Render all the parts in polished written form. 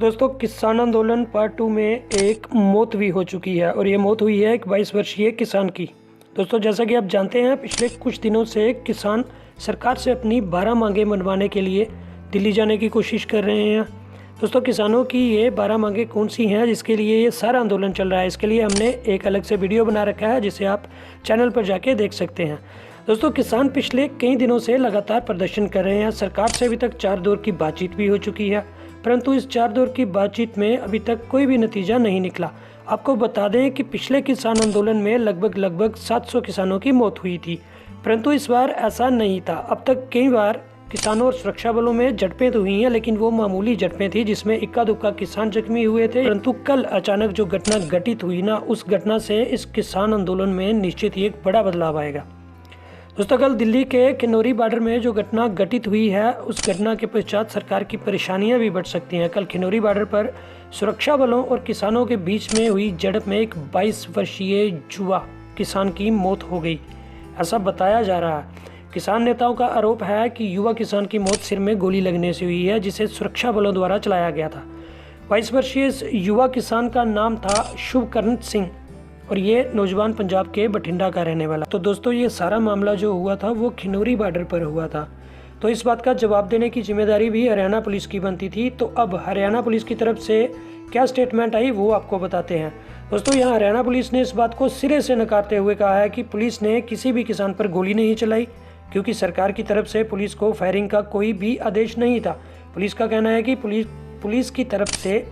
दोस्तों, किसान आंदोलन पार्ट 2 में एक मौत भी हो चुकी है और ये मौत हुई है एक 22 वर्षीय किसान की। दोस्तों, जैसा कि आप जानते हैं, पिछले कुछ दिनों से किसान सरकार से अपनी 12 मांगें मनवाने के लिए दिल्ली जाने की कोशिश कर रहे हैं। दोस्तों, किसानों की ये 12 मांगें कौन सी हैं जिसके लिए ये सारा आंदोलन चल रहा है, इसके लिए हमने एक अलग से वीडियो बना रखा है जिसे आप चैनल पर जाके देख सकते हैं। दोस्तों, किसान पिछले कई दिनों से लगातार प्रदर्शन कर रहे हैं। सरकार से अभी तक 4 दौर की बातचीत भी हो चुकी है, परंतु इस 4 दौर की बातचीत में अभी तक कोई भी नतीजा नहीं निकला। आपको बता दें कि पिछले किसान आंदोलन में लगभग 700 किसानों की मौत हुई थी, परंतु इस बार ऐसा नहीं था। अब तक कई बार किसानों और सुरक्षा बलों में झड़पें तो हुई हैं, लेकिन वो मामूली झड़पें थी जिसमें इक्का दुक्का किसान जख्मी हुए थे। परंतु कल अचानक जो घटना घटित हुई ना, उस घटना से इस किसान आंदोलन में निश्चित ही एक बड़ा बदलाव आएगा। दोस्तों, कल दिल्ली के किन्नौरी बॉर्डर में जो घटना घटित हुई है, उस घटना के पश्चात सरकार की परेशानियां भी बढ़ सकती हैं। कल किन्नौरी बॉर्डर पर सुरक्षा बलों और किसानों के बीच में हुई झड़प में एक 22 वर्षीय युवा किसान की मौत हो गई, ऐसा बताया जा रहा है। किसान नेताओं का आरोप है कि युवा किसान की मौत सिर में गोली लगने से हुई है, जिसे सुरक्षा बलों द्वारा चलाया गया था। 22 वर्षीय युवा किसान का नाम था शुभकरण सिंह और ये नौजवान पंजाब के बठिंडा का रहने वाला। तो दोस्तों, ये सारा मामला जो हुआ था वो खिनौरी बॉर्डर पर हुआ था। तो इस बात का जवाब देने की जिम्मेदारी भी हरियाणा पुलिस की बनती थी। तो अब हरियाणा पुलिस की तरफ से क्या स्टेटमेंट आई वो आपको बताते हैं। दोस्तों, यहाँ हरियाणा पुलिस ने इस बात को सिरे से नकारते हुए कहा है कि पुलिस ने किसी भी किसान पर गोली नहीं चलाई, क्योंकि सरकार की तरफ से पुलिस को फायरिंग का कोई भी आदेश नहीं था। पुलिस का कहना है कि पुलिस की तरफ से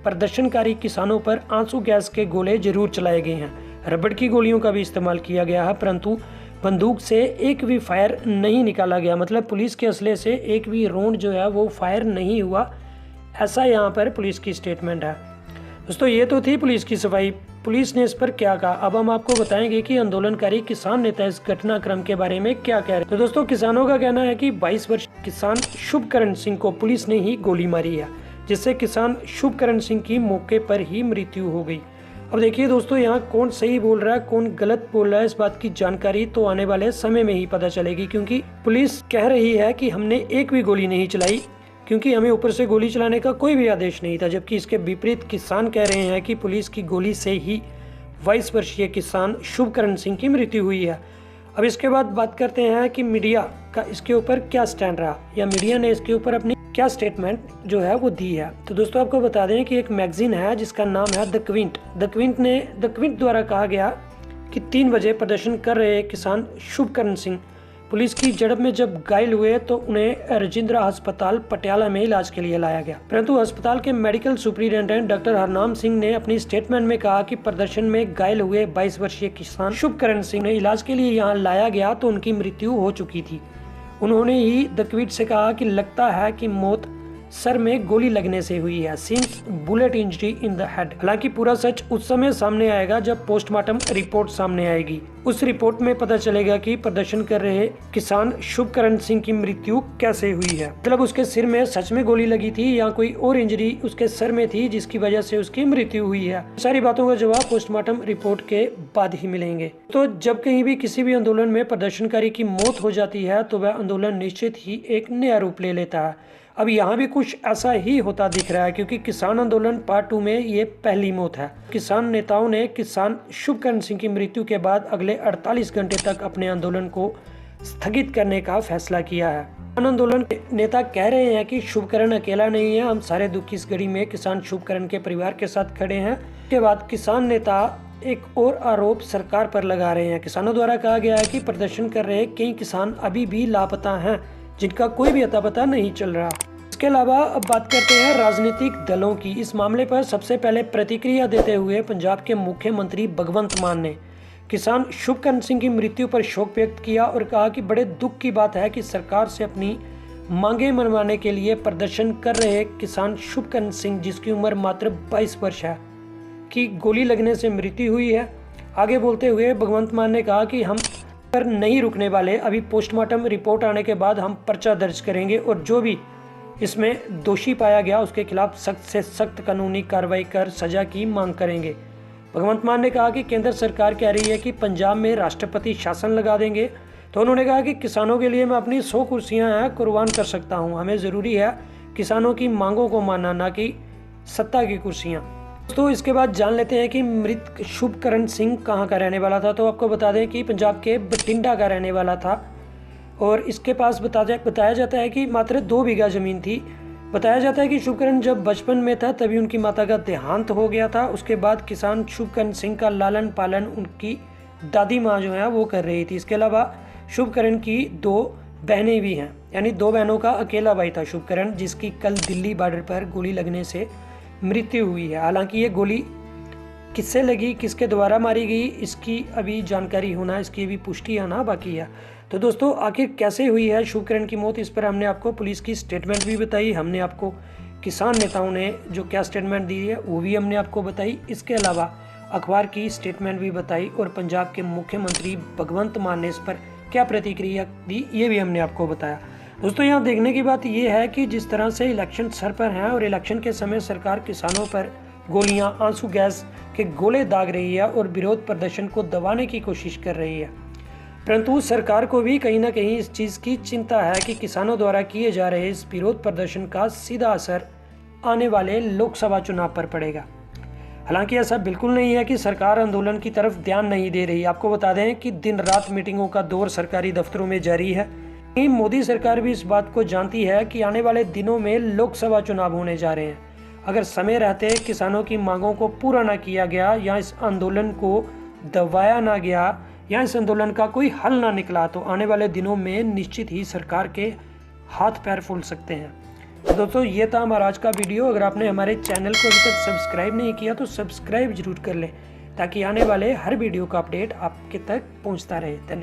प्रदर्शनकारी किसानों पर आंसू गैस के गोले जरूर चलाए गए हैं, रबड़ की गोलियों का भी इस्तेमाल किया गया है, परंतु बंदूक से एक भी फायर नहीं निकाला गया। मतलब पुलिस के असले से एक भी राउंड जो है वो फायर नहीं हुआ, ऐसा यहाँ पर पुलिस की स्टेटमेंट है। दोस्तों, ये तो थी पुलिस की सफाई। पुलिस ने इस पर क्या कहा, अब हम आपको बताएंगे कि आंदोलनकारी किसान नेता इस घटनाक्रम के बारे में क्या कह रहे हैं। तो दोस्तों, किसानों का कहना है कि 22 वर्ष किसान शुभकरण सिंह को पुलिस ने ही गोली मारी है, जिससे किसान शुभकरण सिंह की मौके पर ही मृत्यु हो गई। अब देखिए दोस्तों, यहाँ कौन सही बोल रहा है कौन गलत बोल रहा है, इस बात की जानकारी तो आने वाले समय में ही पता चलेगी, क्योंकि पुलिस कह रही है कि हमने एक भी गोली नहीं चलाई, क्योंकि हमें ऊपर से गोली चलाने का कोई भी आदेश नहीं था। जबकि इसके विपरीत किसान कह रहे हैं कि पुलिस की गोली से ही 22 वर्षीय किसान शुभकरण सिंह की मृत्यु हुई है। अब इसके बाद बात करते हैं कि मीडिया का इसके ऊपर क्या स्टैंड रहा, या मीडिया ने इसके ऊपर अपनी क्या स्टेटमेंट जो है वो दी है। तो दोस्तों, आपको बता दें कि एक मैगजीन है जिसका नाम है द क्विंट द्वारा कहा गया कि 3 बजे प्रदर्शन कर रहे किसान शुभकरण सिंह पुलिस की झड़प में जब घायल हुए तो उन्हें राजेंद्र अस्पताल पटियाला में इलाज के लिए लाया गया, परंतु अस्पताल के medical superintendent doctor Harnam Singh ने अपनी स्टेटमेंट में कहा कि प्रदर्शन में घायल हुए 22 वर्षीय किसान शुभकरण सिंह ने इलाज के लिए यहाँ लाया गया तो उनकी मृत्यु हो चुकी थी। उन्होंने ही द क्विंट से कहा कि लगता है कि मौत सर में गोली लगने से हुई है, seems bullet injury in the head. हालांकि पूरा सच उस समय सामने आएगा जब पोस्टमार्टम रिपोर्ट सामने आएगी। उस रिपोर्ट में पता चलेगा कि प्रदर्शन कर रहे किसान शुभकरण सिंह की मृत्यु कैसे हुई है। मतलब उसके सिर में सच में गोली लगी थी या कोई और इंजरी उसके सर में थी जिसकी वजह से उसकी मृत्यु हुई है। सारी बातों का जवाब पोस्टमार्टम रिपोर्ट के बाद ही मिलेंगे। तो जब कहीं भी किसी भी आंदोलन में प्रदर्शनकारी की मौत हो जाती है तो वह आंदोलन निश्चित ही एक नया रूप ले लेता है। अब यहाँ भी कुछ ऐसा ही होता दिख रहा है, क्योंकि किसान आंदोलन पार्ट 2 में ये पहली मौत है। किसान नेताओं ने किसान शुभकरण सिंह की मृत्यु के बाद अगले 48 घंटे तक अपने आंदोलन को स्थगित करने का फैसला किया है। किसान आंदोलन के नेता कह रहे हैं कि शुभकरण अकेला नहीं है, हम सारे दुख की इस घड़ी में किसान शुभकरण के परिवार के साथ खड़े हैं। इसके बाद किसान नेता एक और आरोप सरकार पर लगा रहे हैं। किसानों द्वारा कहा गया है कि प्रदर्शन कर रहे कई किसान अभी भी लापता हैं, जिनका कोई भी अता पता नहीं चल रहा। इसके अलावा अब बात करते हैं राजनीतिक दलों की। इस मामले पर सबसे पहले प्रतिक्रिया देते हुए पंजाब के मुख्यमंत्री भगवंत मान ने किसान शुभकरण सिंह की मृत्यु पर शोक व्यक्त किया और कहा कि बड़े दुख की बात है कि सरकार से अपनी मांगे मनवाने के लिए प्रदर्शन कर रहे किसान शुभकरण सिंह, जिसकी उम्र मात्र 22 वर्ष है, की गोली लगने से मृत्यु हुई है। आगे बोलते हुए भगवंत मान ने कहा कि हम पर नहीं रुकने वाले, अभी पोस्टमार्टम रिपोर्ट आने के बाद हम पर्चा दर्ज करेंगे और जो भी इसमें दोषी पाया गया उसके खिलाफ सख्त से सख्त कानूनी कार्रवाई कर सजा की मांग करेंगे। भगवंत मान ने कहा कि केंद्र सरकार कह रही है कि पंजाब में राष्ट्रपति शासन लगा देंगे, तो उन्होंने कहा कि किसानों के लिए मैं अपनी 100 कुर्सियां हैं कुर्बान कर सकता हूं। हमें ज़रूरी है किसानों की मांगों को मानना, ना कि सत्ता की कुर्सियां। दोस्तों इसके बाद जान लेते हैं कि मृत शुभकरण सिंह कहाँ का रहने वाला था। तो आपको बता दें कि पंजाब के बठिंडा का रहने वाला था और इसके पास बताया जाता है कि मात्र 2 बीघा ज़मीन थी। बताया जाता है कि शुभकरण जब बचपन में था तभी उनकी माता का देहांत हो गया था। उसके बाद किसान शुभकरण सिंह का लालन पालन उनकी दादी माँ जो है वो कर रही थी। इसके अलावा शुभकरण की 2 बहनें भी हैं, यानी 2 बहनों का अकेला भाई था शुभकरण, जिसकी कल दिल्ली बॉर्डर पर गोली लगने से मृत्यु हुई है। हालांकि ये गोली किससे लगी, किसके द्वारा मारी गई, इसकी अभी जानकारी होना, इसकी अभी पुष्टि होना बाकी है। तो दोस्तों आखिर कैसे हुई है शुभकरण की मौत, इस पर हमने आपको पुलिस की स्टेटमेंट भी बताई, हमने आपको किसान नेताओं ने जो क्या स्टेटमेंट दी है वो भी हमने आपको बताई। इसके अलावा अखबार की स्टेटमेंट भी बताई और पंजाब के मुख्यमंत्री भगवंत मान ने इस पर क्या प्रतिक्रिया दी ये भी हमने आपको बताया। दोस्तों यहाँ देखने की बात यह है कि जिस तरह से इलेक्शन सर पर हैं और इलेक्शन के समय सरकार किसानों पर गोलियां, आंसू गैस के गोले दाग रही है और विरोध प्रदर्शन को दबाने की कोशिश कर रही है, परंतु सरकार को भी कहीं ना कहीं इस चीज़ की चिंता है कि किसानों द्वारा किए जा रहे इस विरोध प्रदर्शन का सीधा असर आने वाले लोकसभा चुनाव पर पड़ेगा। हालांकि ऐसा बिल्कुल नहीं है कि सरकार आंदोलन की तरफ ध्यान नहीं दे रही। आपको बता दें कि दिन रात मीटिंगों का दौर सरकारी दफ्तरों में जारी है। मोदी सरकार भी इस बात को जानती है कि आने वाले दिनों में लोकसभा चुनाव होने जा रहे हैं। अगर समय रहते किसानों की मांगों को पूरा ना किया गया या इस आंदोलन को दबाया ना गया या इस आंदोलन का कोई हल ना निकला तो आने वाले दिनों में निश्चित ही सरकार के हाथ पैर फूल सकते हैं। तो दोस्तों ये था हमारा आज का वीडियो। अगर आपने हमारे चैनल को अभी तक सब्सक्राइब नहीं किया तो सब्सक्राइब जरूर कर लें ताकि आने वाले हर वीडियो का अपडेट आपके तक पहुंचता रहे। धन्यवाद।